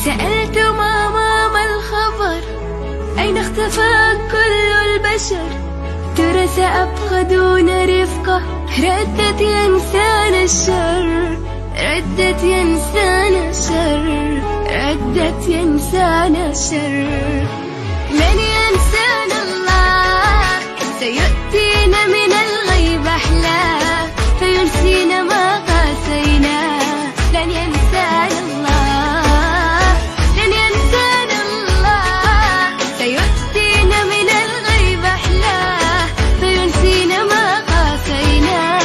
سألت ماما ما الخبر، أين اختفى كل البشر؟ ترى سأبقى دون رفقة. ردت ينسان الشر، ردت ينسان الشر، ردت ينسان الشر. لن ينسانا الله، سيؤتينا من الغيب أحلى، فينسينا ما قاسينا. لن ينسانا الله، لن ينسانا الله، سيؤتينا من الغيب أحلى، فينسينا ما قاسينا.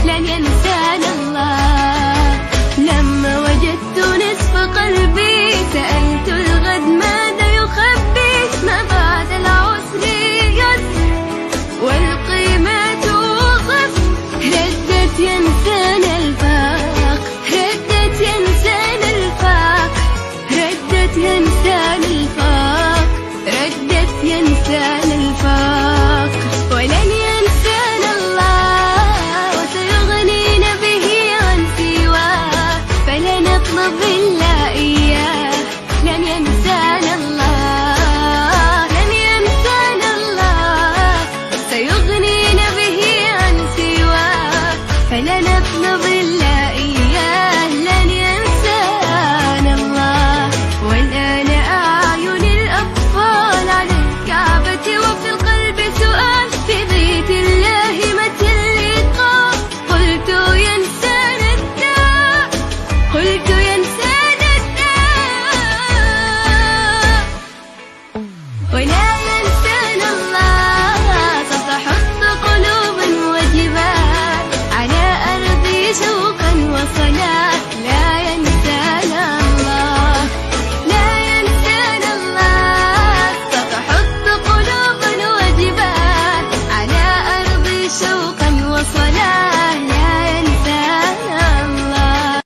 لن ينسانا الله. لما وجدت نصف قلبي سألت الغد ماذا يخبي، ما بعد العسر يسر والقيمة توقف. ردت ينسانا الفاق، ردت ينسانا الفاق، ردت ينسانا الفاق، ردت ينسانا الفاق. ولن ينسانا الله، وسيغنينا به عن سواه، فلا نطلب إلا إياه. لن ينسانا الله، لن ينسانا الله، سيغنينا به عن سواه، فلا نطلب إلا إياه. لن ينسانا الله. والآن أعين الأطفال على الكعبة، وفي القلب سؤال، في بيت الله متى اللقاء؟ قلت ينسانا الداء، قلت ينسانا الداء. ولا ينسانا الله، ستحط قلوبا وجبال على أرضي شوقا وصلاة. لا ينسانا الله، لا ينسانا الله، ستحط قلوبا وجبال على أرضي شوقا وصلاة. لا ينسانا الله.